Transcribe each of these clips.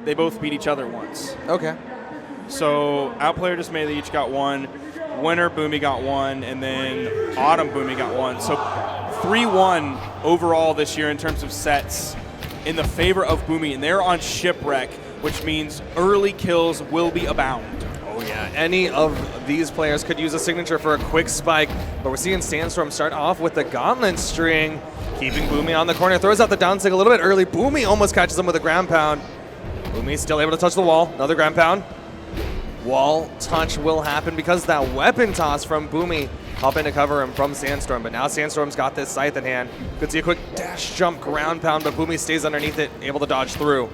they both beat each other once. Okay. So Outplayer Dismay, they each got one. Winter, Boomie got one, and then Autumn, Boomie got one. So 3-1 overall this year in terms of sets in the favor of Boomie, and they're on Shipwreck, which means early kills will be abound. Oh yeah, any of these players could use a signature for a quick spike, but we're seeing Sandstorm start off with the Gauntlet string, keeping Boomie on the corner, throws out the down sig a little bit early. Boomie almost catches him with a ground pound. Boomie still able to touch the wall, another ground pound. Wall touch will happen because that weapon toss from Boomie helping to cover him from Sandstorm, but now Sandstorm's got this scythe in hand. Could see a quick dash jump ground pound, but Boomie stays underneath it, able to dodge through.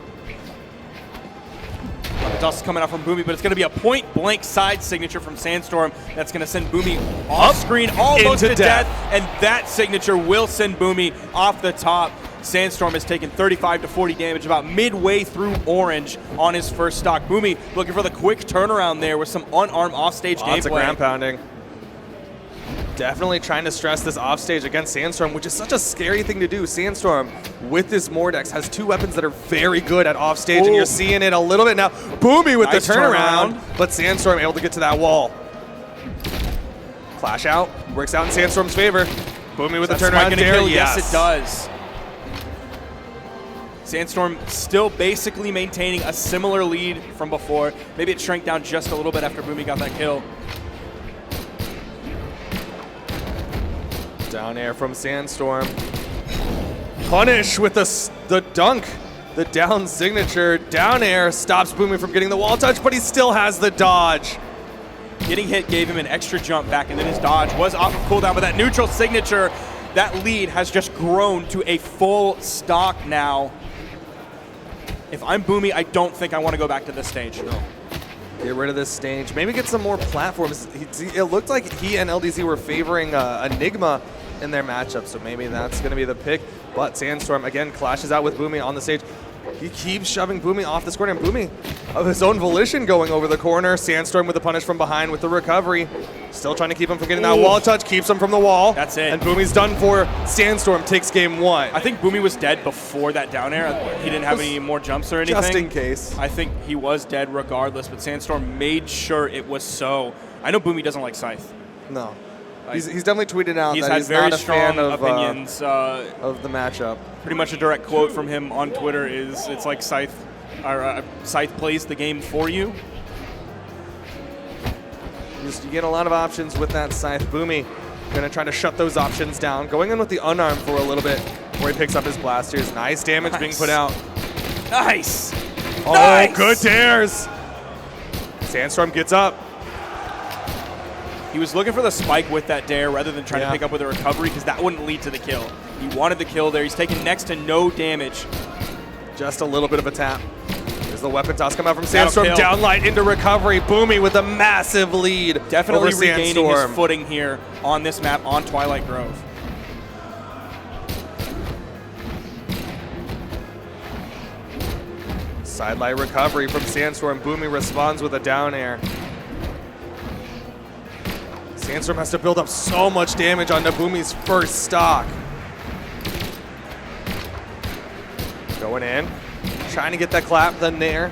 The dust coming out from Boomie, but it's going to be a point-blank side signature from Sandstorm that's going to send Boomie off screen almost to death, and that signature will send Boomie off the top. Sandstorm has taken 35 to 40 damage about midway through orange on his first stock. Boomie looking for the quick turnaround there with some unarmed offstage gameplay. Lots of ground pounding. Definitely trying to stress this offstage against Sandstorm, which is such a scary thing to do. Sandstorm, with this Mordex, has two weapons that are very good at offstage, and you're seeing it a little bit now. Boomie with nice the turnaround, but Sandstorm able to get to that wall. Flash out, works out in Sandstorm's favor. Boomie with the turnaround there, yes it does. Sandstorm still basically maintaining a similar lead from before. Maybe it shrank down just a little bit after Boomie got that kill. Down air from Sandstorm. Punish with the dunk. The down signature. Down air stops Boomie from getting the wall touch, but he still has the dodge. Getting hit gave him an extra jump back, and then his dodge was off of cooldown, but that neutral signature, that lead has just grown to a full stock now. If I'm Boomie, I don't think I want to go back to this stage. No. Get rid of this stage. Maybe get some more platforms. It looked like he and LDZ were favoring Enigma in their matchup, so maybe that's going to be the pick. But Sandstorm, again, clashes out with Boomie on the stage. He keeps shoving Boomie off this corner, and Boomie, of his own volition, going over the corner. Sandstorm with the punish from behind with the recovery. Still trying to keep him from getting that wall touch, keeps him from the wall. That's it. And Boomie's done for. Sandstorm takes game one. I think Boomie was dead before that down air. He didn't have any more jumps or anything. Just in case. I think he was dead regardless, but Sandstorm made sure it was so. I know Boomie doesn't like Scythe. No. He's definitely tweeted out that had he's very not a strong fan of opinions of the matchup. Pretty much a direct quote from him on Twitter is, "It's like Scythe plays the game for you." You get a lot of options with that Scythe. Boomie gonna try to shut those options down. Going in with the unarmed for a little bit before he picks up his blasters. Nice damage being put out. Nice. Oh, nice. Good dares. Sandstorm gets up. He was looking for the spike with that dare rather than trying to pick up with a recovery, because that wouldn't lead to the kill. He wanted the kill there. He's taking next to no damage. Just a little bit of a tap. There's the weapon toss come out from Sandstorm. Downlight into recovery. Boomie with a massive lead. Definitely over regaining Sandstorm. his footing here on this map on Twilight Grove. Sidelight recovery from Sandstorm. Boomie responds with a down air. Sandstorm has to build up so much damage onto Boomie's first stock. Going in, trying to get that clap, the nair,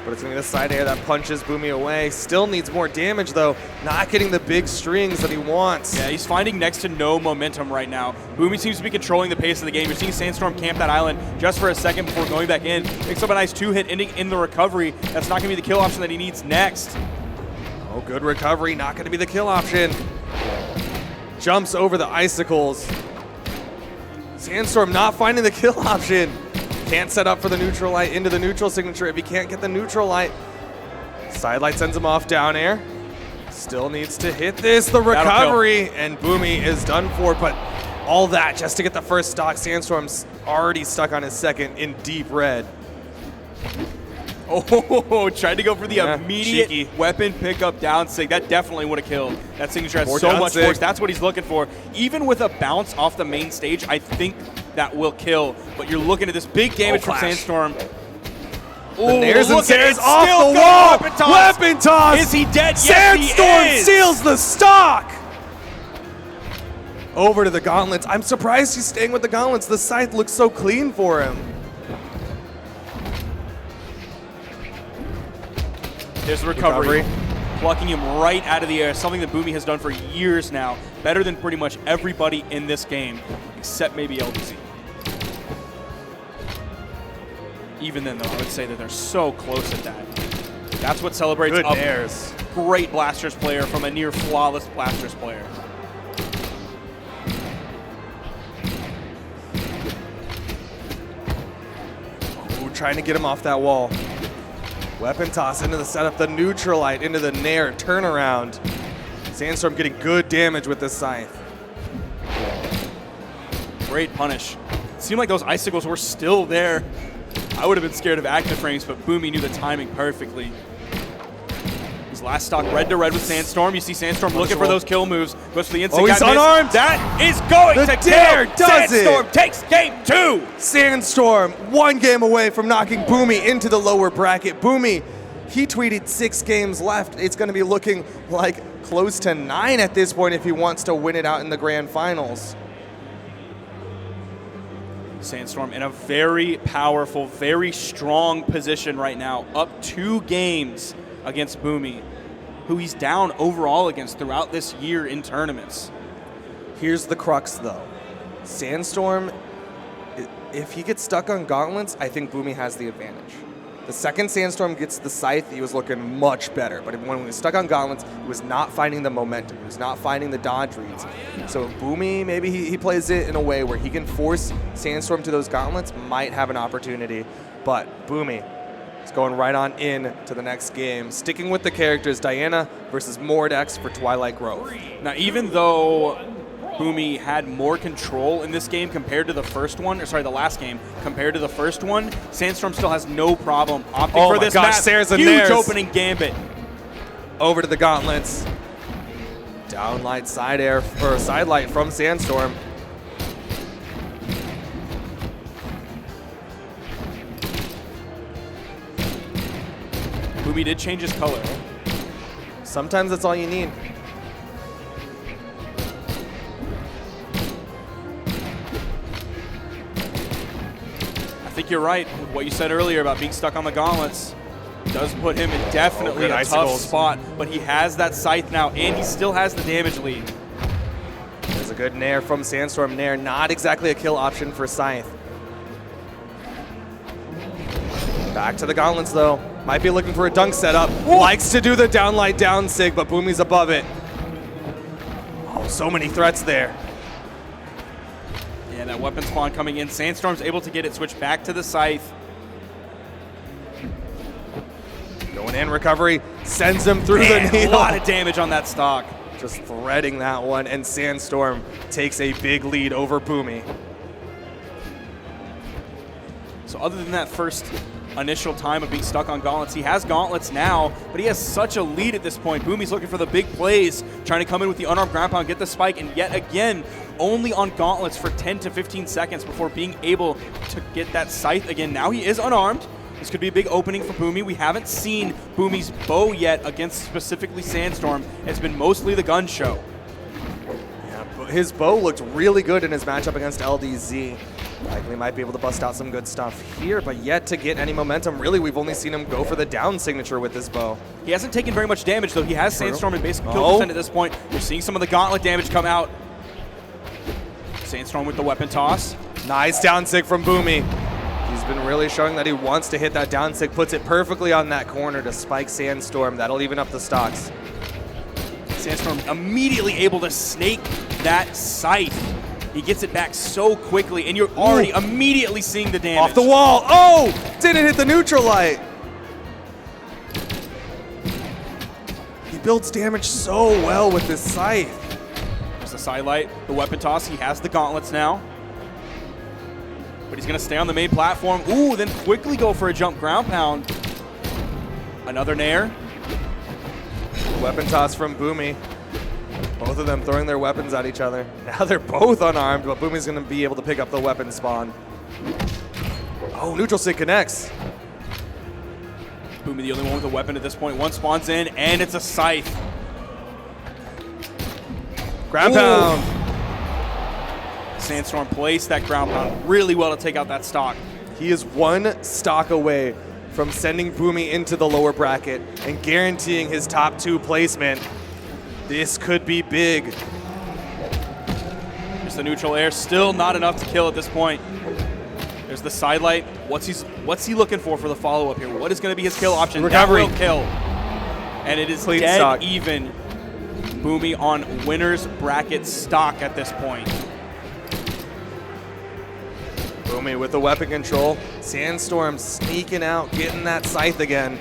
but it's gonna be the side air that punches Boomie away. Still needs more damage though, not getting the big strings that he wants. Yeah, he's finding next to no momentum right now. Boomie seems to be controlling the pace of the game. You're seeing Sandstorm camp that island just for a second before going back in. Picks up a nice two-hit ending in the recovery. That's not gonna be the kill option that he needs next. Oh, good recovery, not gonna be the kill option. Jumps over the icicles. Sandstorm not finding the kill option. Can't set up for the neutral light into the neutral signature if he can't get the neutral light. Sidelight sends him off down air. Still needs to hit this, the recovery, and Boomie is done for, but all that just to get the first stock. Sandstorm's already stuck on his second in deep red. Oh, tried to go for the immediate cheeky weapon pickup down sig. That definitely would have killed. That signature has More so down much sig. force. That's what he's looking for. Even with a bounce off the main stage, I think that will kill. But you're looking at this big damage from Sandstorm. The nairs and Sands off the wall. Weapon toss. Is he dead? Sandstorm Yes, he is. steals the stock. Over to the gauntlets. I'm surprised he's staying with the gauntlets. The scythe looks so clean for him. There's the recovery. Plucking him right out of the air, something that Boomie has done for years now. Better than pretty much everybody in this game, except maybe LDZ. Even then, though, I would say that they're so close at that. That's what celebrates a great Blasters player from a near flawless Blasters player. Ooh, trying to get him off that wall. Weapon toss into the setup, the neutralite into the nair, turnaround. Sandstorm getting good damage with this scythe. Great punish. It seemed like those icicles were still there. I would have been scared of active frames, but Boomie knew the timing perfectly. His last stock red to red with Sandstorm. You see Sandstorm looking for those kill moves. Goes for the instant. Oh, he's unarmed. That is going to dare kill. Does Sandstorm it. takes game 2. Sandstorm, 1 game away from knocking Boomie into the lower bracket. Boomie, he tweeted 6 games left. It's going to be looking like close to 9 at this point if he wants to win it out in the grand finals. Sandstorm in a very powerful, very strong position right now. Up 2 games against Boomie, who he's down overall against throughout this year in tournaments. Here's the crux, though. Sandstorm, if he gets stuck on gauntlets, I think Boomie has the advantage. The second Sandstorm gets the scythe, he was looking much better. But when he was stuck on gauntlets, he was not finding the momentum. He was not finding the dodge reads. So Boomie, maybe he plays it in a way where he can force Sandstorm to those gauntlets, might have an opportunity. But Boomie is going right on in to the next game. Sticking with the characters, Diana versus Mordex for Twilight Grove. Now, even though Boomie had more control in this game compared to the first one, or sorry, the last game, compared to the first one, Sandstorm still has no problem opting for this map. There's a huge opening gambit. Over to the gauntlets. Downlight side air, or side light from Sandstorm. Boomie did change his color. Sometimes that's all you need. I think you're right with what you said earlier about being stuck on the gauntlets. Does put him in definitely a tough spot, but he has that scythe now, and he still has the damage lead. There's a good nair from Sandstorm. Nair, not exactly a kill option for Scythe. Back to the gauntlets, though. Might be looking for a dunk setup. Whoa. Likes to do the downlight down sig, but Boomie's above it. Oh, so many threats there. Yeah, that weapon spawn coming in. Sandstorm's able to get it switched back to the scythe. Going in, recovery, sends him through the needle. A lot of damage on that stock. Just threading that one, and Sandstorm takes a big lead over Boomie. So other than that first initial time of being stuck on gauntlets, he has gauntlets now, but he has such a lead at this point. Boomie's looking for the big plays, trying to come in with the unarmed ground pound, get the spike, and yet again, only on gauntlets for 10 to 15 seconds before being able to get that scythe again. Now he is unarmed. This could be a big opening for Boomie. We haven't seen Boomie's bow yet against specifically Sandstorm. It's been mostly the gun show. Yeah, but his bow looked really good in his matchup against LDZ. Likely might be able to bust out some good stuff here, but yet to get any momentum. Really, we've only seen him go for the down signature with this bow. He hasn't taken very much damage, though. He has Sandstorm in basic kill percent at this point. You're seeing some of the gauntlet damage come out. Sandstorm with the weapon toss. Nice down sig from Boomie. He's been really showing that he wants to hit that down sig, puts it perfectly on that corner to spike Sandstorm. That'll even up the stocks. Sandstorm immediately able to snake that scythe. He gets it back so quickly, and you're already immediately seeing the damage. Off the wall. Oh! Didn't hit the neutral light. He builds damage so well with this scythe. There's the side light, the weapon toss. He has the gauntlets now. But he's going to stay on the main platform. Ooh, then quickly go for a jump ground pound. Another nair. Weapon toss from Boomie. Both of them throwing their weapons at each other. Now they're both unarmed, but Boomie's going to be able to pick up the weapon spawn. Oh, neutral sig connects. Boomie the only one with a weapon at this point. One spawns in, and it's a scythe. Ground pound. Sandstorm placed that ground pound really well to take out that stock. He is one stock away from sending Boomie into the lower bracket and guaranteeing his top 2 placement. This could be big. Just the neutral air, still not enough to kill at this point. There's the sidelight. What's he looking for the follow-up here? What is going to be his kill option? Recovery. That will kill. And it is Clean dead stock. even. Boomie on winner's bracket stock at this point. Boomie with the weapon control. Sandstorm sneaking out, getting that scythe again.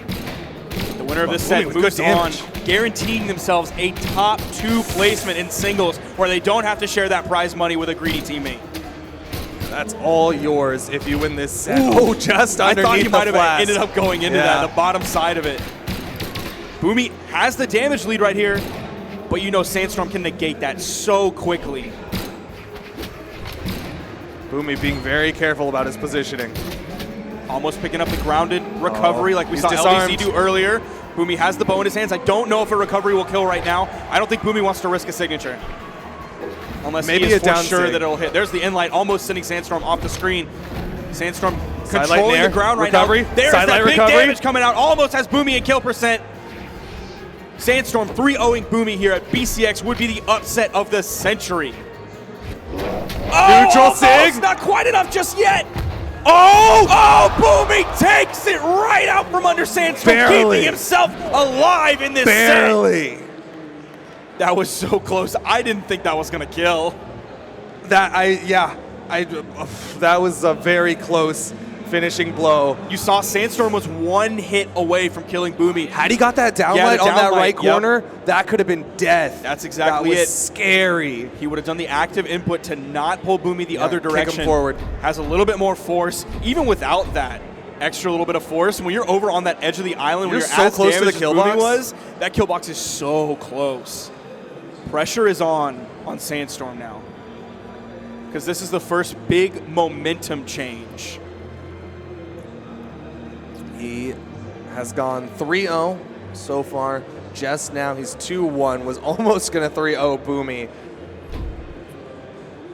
The winner of this Boomie set with moves good on, damage. guaranteeing themselves a top 2 placement in singles where they don't have to share that prize money with a greedy teammate. That's all yours if you win this set. Oh, just I underneath thought he the might have flash. ended up going into that, the bottom side of it. Boomie has the damage lead right here, but you know Sandstorm can negate that so quickly. Boomie being very careful about his positioning. Almost picking up the grounded recovery like we he's saw disarmed. LDZ do earlier. Boomie has the bow in his hands. I don't know if a recovery will kill right now. I don't think Boomie wants to risk a signature. Unless Maybe he is a down for sure sig. that it'll hit. There's the inlight, almost sending Sandstorm off the screen. Sandstorm Sidelight controlling there. the ground right Recovery. now. There's Sidelight that big recovery. damage coming out. Almost has Boomie in kill percent. Sandstorm 3-0ing Boomie here at BCX would be the upset of the century. Neutral almost, sig. not quite enough just yet. Oh, Boomie takes it right out from under Sandstorm, Barely. keeping himself alive in this set. Barely. That was so close. I didn't think that was gonna kill. That was a very close finishing blow. You saw Sandstorm was 1 hit away from killing Boomie. Had he got that downlight Yeah, the on that downlight, right yep. corner, that could have been death. That's exactly that was it. Scary. He would have done the active input to not pull Boomie the other kick him direction. forward. Has a little bit more force, even without that extra little bit of force. When you're over on that edge of the island, You're when you're so as close to the damaged as kill Boomie box. was, that kill box is so close. Pressure is on Sandstorm now, because this is the first big momentum change. He has gone 3-0 so far. Just now, he's 2-1. Was almost going to 3-0 Boomie.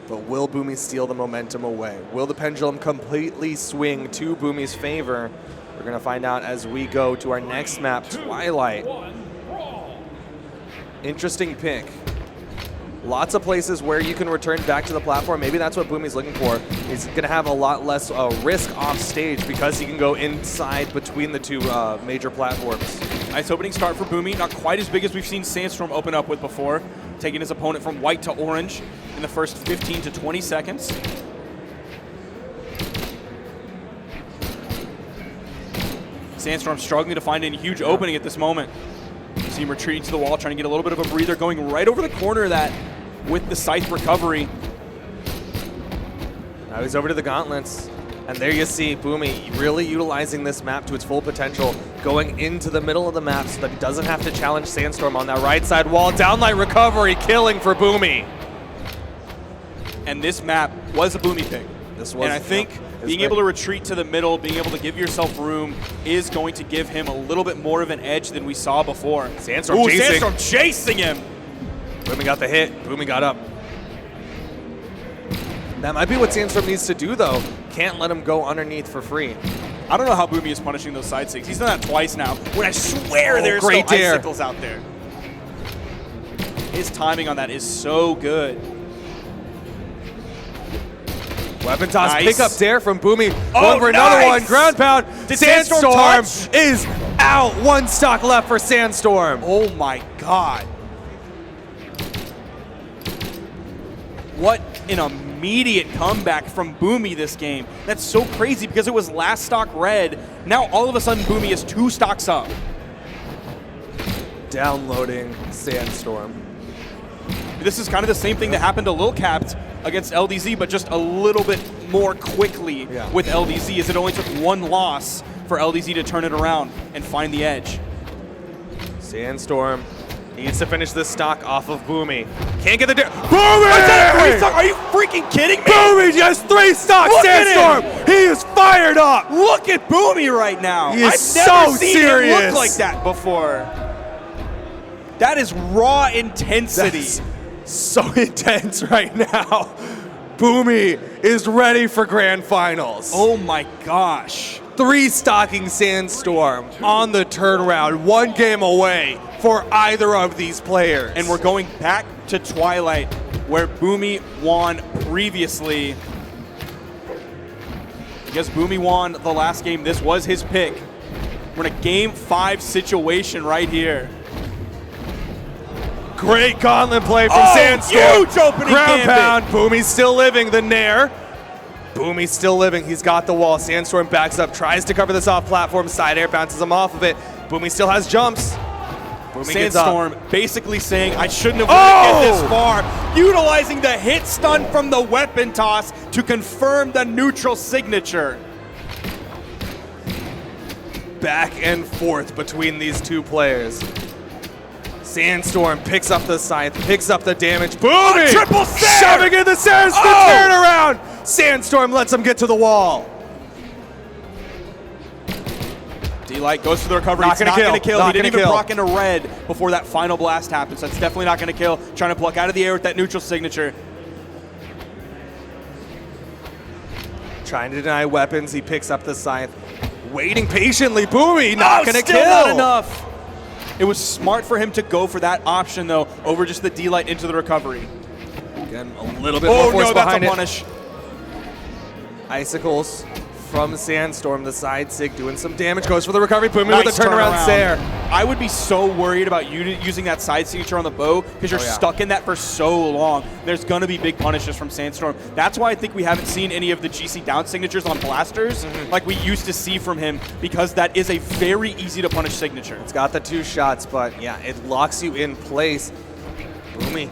But will Boomie steal the momentum away? Will the pendulum completely swing to Boomie's favor? We're going to find out as we go to our next map, Twilight. Interesting pick. Lots of places where you can return back to the platform. Maybe that's what Boomie's looking for. He's going to have a lot less risk off stage because he can go inside between the 2 major platforms. Nice opening start for Boomie. Not quite as big as we've seen Sandstorm open up with before, taking his opponent from white to orange in the first 15 to 20 seconds. Sandstorm struggling to find a huge opening at this moment. See him retreating to the wall, trying to get a little bit of a breather, going right over the corner of that with the scythe recovery. Now he's over to the gauntlets. And there you see Boomie really utilizing this map to its full potential, going into the middle of the map so that he doesn't have to challenge Sandstorm on that right side wall. Downlight recovery, killing for Boomie. And this map was a Boomie pick. This was, and I think being able to retreat to the middle, being able to give yourself room is going to give him a little bit more of an edge than we saw before. Sandstorm chasing. Sandstorm chasing him. Boomie got the hit. Boomie got up. That might be what Sandstorm needs to do, though. Can't let him go underneath for free. I don't know how Boomie is punishing those side sigs. He's done that twice now, when I swear there's great still dare. icicles out there. His timing on that is so good. Weapon toss, Nice. pick up dare from Boomie. Oh, Going for another nice. one. Ground pound. Did Sandstorm touch? is out. 1 stock left for Sandstorm. Oh my God. What an immediate comeback from Boomie this game. That's so crazy because it was last stock red. Now all of a sudden Boomie is 2 stocks up. Downloading Sandstorm. This is kind of the same thing that happened to Lil Capped against LDZ, but just a little bit more quickly with LDZ, as it only took 1 loss for LDZ to turn it around and find the edge. Sandstorm needs to finish this stock off of Boomie. Can't get the dare. Is that Boomie! 3 stock? Are you freaking kidding me? Boomie just 3 stocks. Look at Sandstorm. He is fired up. Look at Boomie right now. He is I've never so seen him serious. look like that before. That is raw intensity. That's so intense right now. Boomie is ready for grand finals. Oh my gosh. 3-stocking Sandstorm on the turnaround, 1 game away for either of these players. And we're going back to Twilight, where Boomie won previously. Because Boomie won the last game, this was his pick. We're in a game 5 situation right here. Great gauntlet play from Sandstorm. Huge opening Ground gambit. pound. Boomie's still living. The Nair. Boomie's still living. He's got the wall. Sandstorm backs up, tries to cover this off platform. Side air bounces him off of it. Boomie still has jumps. Boomie gets up. Sandstorm basically saying, I shouldn't have let it get this far. Utilizing the hit stun from the weapon toss to confirm the neutral signature. Back and forth between these two players. Sandstorm picks up the scythe, picks up the damage. Boomie! Triple Sair! Shoving in the Sairs, the turnaround! Sandstorm lets him get to the wall. D-Light goes for the recovery. Not It's gonna not kill. going to kill. Not He didn't gonna even kill. proc into red before that final blast happened, so that's definitely not going to kill. Trying to pluck out of the air with that neutral signature. Trying to deny weapons, he picks up the scythe. Waiting patiently, Boomie, not gonna still kill. Not enough. It was smart for him to go for that option, though, over just the D-Light into the recovery. Again, a little bit more force no, that's behind a it. punish. Icicles from Sandstorm, the side sig doing some damage, goes for the recovery. Boomie Nice with the turnaround Sair. I would be so worried about you using that side signature on the bow because you're stuck in that for so long. There's going to be big punishes from Sandstorm. That's why I think we haven't seen any of the GC down signatures on blasters like we used to see from him, because that is a very easy to punish signature. It's got the 2 shots, but yeah, it locks you in place. Boomie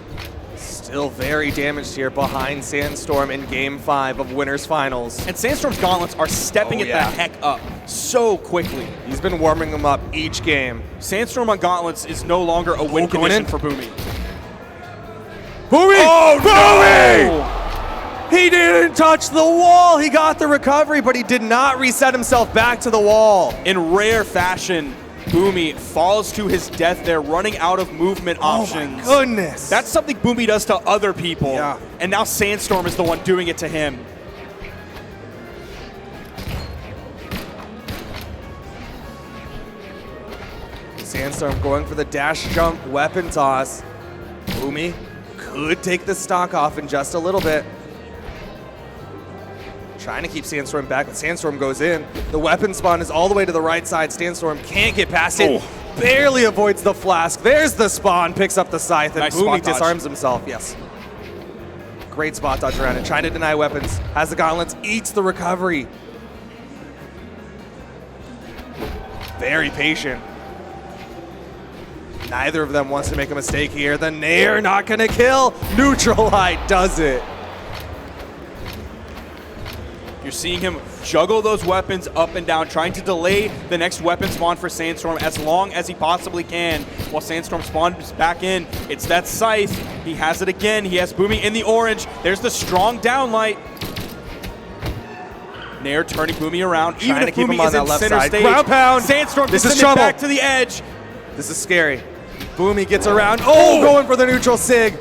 still very damaged here behind Sandstorm in Game 5 of Winners Finals. And Sandstorm's gauntlets are stepping it the heck up so quickly. He's been warming them up each game. Sandstorm on gauntlets is no longer a win condition for Boomie. Boomie! Oh, Boomie! He didn't touch the wall. He got the recovery, but he did not reset himself back to the wall. In rare fashion, Boomie falls to his death there, running out of movement options. Oh my goodness. That's something Boomie does to other people. Yeah. And now Sandstorm is the one doing it to him. Sandstorm going for the dash jump weapon toss. Boomie could take the stock off in just a little bit. Trying to keep Sandstorm back, but Sandstorm goes in. The weapon spawn is all the way to the right side. Sandstorm can't get past it. Barely avoids the flask. There's the spawn, picks up the scythe, and Nice Boomie spot dodge. disarms himself. Yes. Great spot dodge around it. Trying to deny weapons. Has the gauntlets, eats the recovery. Very patient. Neither of them wants to make a mistake here. The Nair not gonna kill. Neutral Light does it. You're seeing him juggle those weapons up and down, trying to delay the next weapon spawn for Sandstorm as long as he possibly can. While Sandstorm spawns back in, it's that scythe. He has it again. He has Boomie in the orange. There's the strong downlight. Nair turning Boomie around. Trying Even to if keep him Boomie on is that in left center side. stage, Ground pound. Sandstorm This can is send it trouble. back to the edge. This is scary. Boomie gets around. Oh, going for the neutral sig.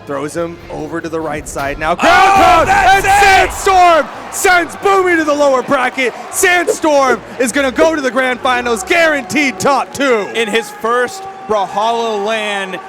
Throws him over to the right side. Now ground pound, and Sandstorm sends Boomie to the lower bracket. Sandstorm is going to go to the grand finals, guaranteed top 2. In his first Brawlhalla LAN